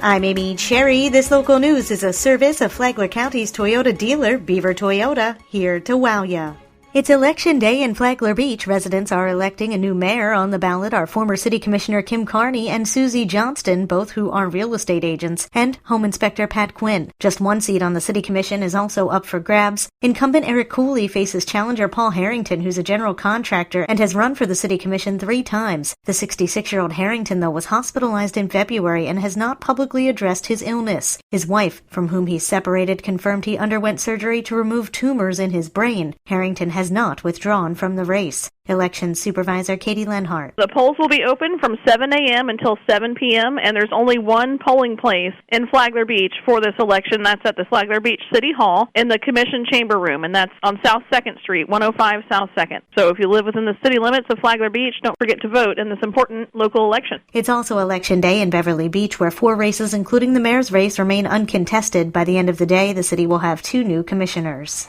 I'm Amy Cherry. This local news is a service of Flagler County's Toyota dealer, Beaver Toyota, here to wow ya. It's Election Day in Flagler Beach. Residents are electing a new mayor. On the ballot are former City Commissioner Kim Carney and Susie Johnston, both who are real estate agents, and Home Inspector Pat Quinn. Just one seat on the City Commission is also up for grabs. Incumbent Eric Cooley faces challenger Paul Harrington, who's a general contractor and has run for the City Commission 3 times. The 66-year-old Harrington, though, was hospitalized in February and has not publicly addressed his illness. His wife, from whom he's separated, confirmed he underwent surgery to remove tumors in his brain. Harrington has not withdrawn from the race. Election Supervisor Katie Lenhart. The polls will be open from 7 a.m. until 7 p.m., and there's only one polling place in Flagler Beach for this election. That's at the Flagler Beach City Hall in the Commission Chamber Room, and that's on South 2nd Street, 105 South 2nd. So if you live within the city limits of Flagler Beach, don't forget to vote in this important local election. It's also Election Day in Beverly Beach, where 4 races, including the mayor's race, remain uncontested. By the end of the day, the city will have 2 new commissioners.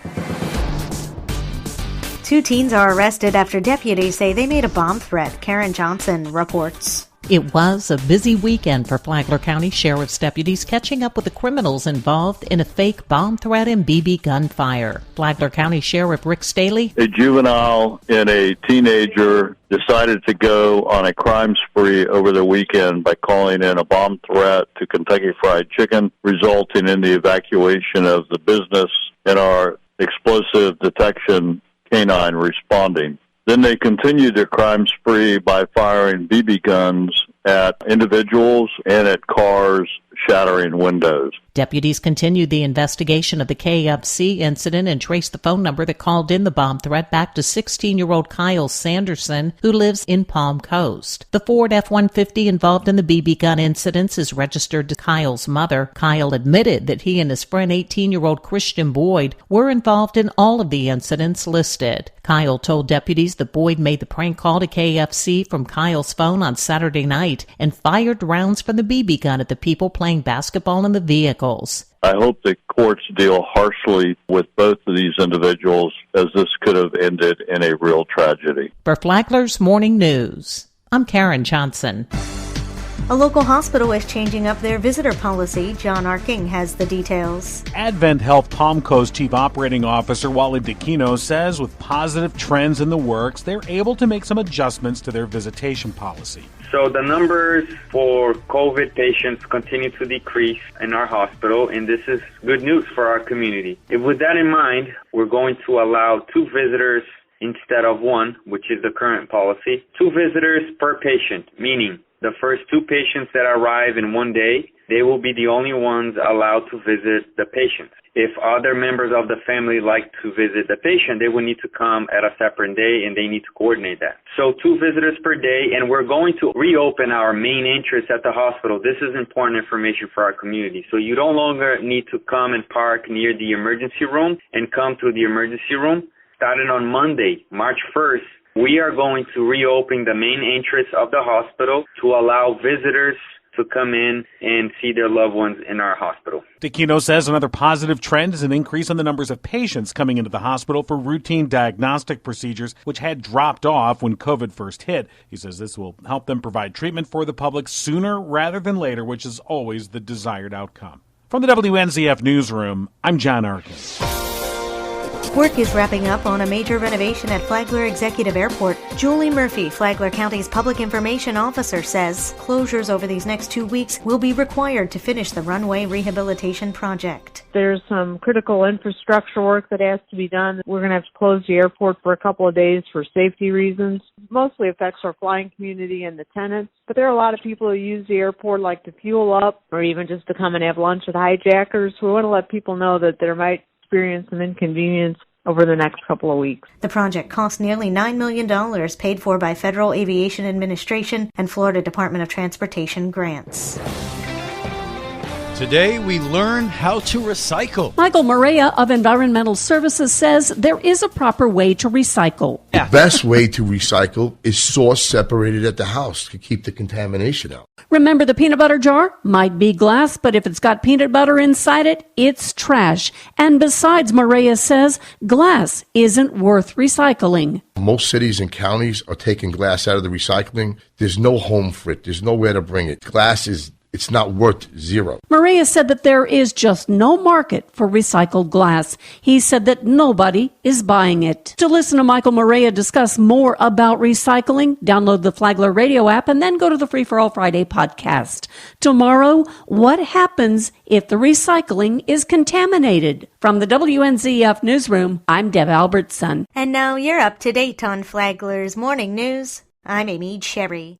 2 teens are arrested after deputies say they made a bomb threat. Karen Johnson reports. It was a busy weekend for Flagler County Sheriff's deputies catching up with the criminals involved in a fake bomb threat and BB gunfire. Flagler County Sheriff Rick Staley. A juvenile and a teenager decided to go on a crime spree over the weekend by calling in a bomb threat to Kentucky Fried Chicken, resulting in the evacuation of the business and our explosive detection canine responding. Then they continued their crime spree by firing BB guns at individuals and at cars, shattering windows. Deputies continued the investigation of the KFC incident and traced the phone number that called in the bomb threat back to 16-year-old Kyle Sanderson, who lives in Palm Coast. The Ford F-150 involved in the BB gun incidents is registered to Kyle's mother. Kyle admitted that he and his friend 18-year-old Christian Boyd were involved in all of the incidents listed. Kyle told deputies that Boyd made the prank call to KFC from Kyle's phone on Saturday night and fired rounds from the BB gun at the people playing basketball in the vehicles. I hope the courts deal harshly with both of these individuals, as this could have ended in a real tragedy. For Flagler's Morning News, I'm Karen Johnson. A local hospital is changing up their visitor policy. John Arking has the details. Advent Health Palm Coast Chief Operating Officer Wally DeCino says with positive trends in the works, they're able to make some adjustments to their visitation policy. So the numbers for COVID patients continue to decrease in our hospital, and this is good news for our community. With that in mind, we're going to allow 2 visitors instead of 1, which is the current policy. 2 visitors per patient, meaning the first 2 patients that arrive in one day, they will be the only ones allowed to visit the patient. If other members of the family like to visit the patient, they will need to come at a separate day, and they need to coordinate that. So 2 visitors per day, and we're going to reopen our main entrance at the hospital. This is important information for our community. So you no longer need to come and park near the emergency room and come through the emergency room. Starting on Monday, March 1st, we are going to reopen the main entrance of the hospital to allow visitors to come in and see their loved ones in our hospital. DeCino says another positive trend is an increase in the numbers of patients coming into the hospital for routine diagnostic procedures, which had dropped off when COVID first hit. He says this will help them provide treatment for the public sooner rather than later, which is always the desired outcome. From the WNZF Newsroom, I'm John Arkin. Work is wrapping up on a major renovation at Flagler Executive Airport. Julie Murphy, Flagler County's Public Information Officer, says closures over these next 2 weeks will be required to finish the runway rehabilitation project. There's some critical infrastructure work that has to be done. We're going to have to close the airport for a couple of days for safety reasons. It mostly affects our flying community and the tenants, but there are a lot of people who use the airport like to fuel up or even just to come and have lunch with hijackers. We want to let people know that there might experience some inconvenience over the next couple of weeks. The project cost nearly $9 million, paid for by Federal Aviation Administration and Florida Department of Transportation grants. Today, we learn how to recycle. Michael Maria of Environmental Services says there is a proper way to recycle. The best way to recycle is source separated at the house to keep the contamination out. Remember, the peanut butter jar might be glass, but if it's got peanut butter inside it, it's trash. And besides, Maria says glass isn't worth recycling. Most cities and counties are taking glass out of the recycling. There's no home for it. There's nowhere to bring it. Glass is it's not worth zero. Maria said that there is just no market for recycled glass. He said that nobody is buying it. To listen to Michael Maria discuss more about recycling, download the Flagler Radio app and then go to the Free for All Friday podcast. Tomorrow, what happens if the recycling is contaminated? From the WNZF Newsroom, I'm Deb Albertson. And now you're up to date on Flagler's morning news. I'm Amy Cherry.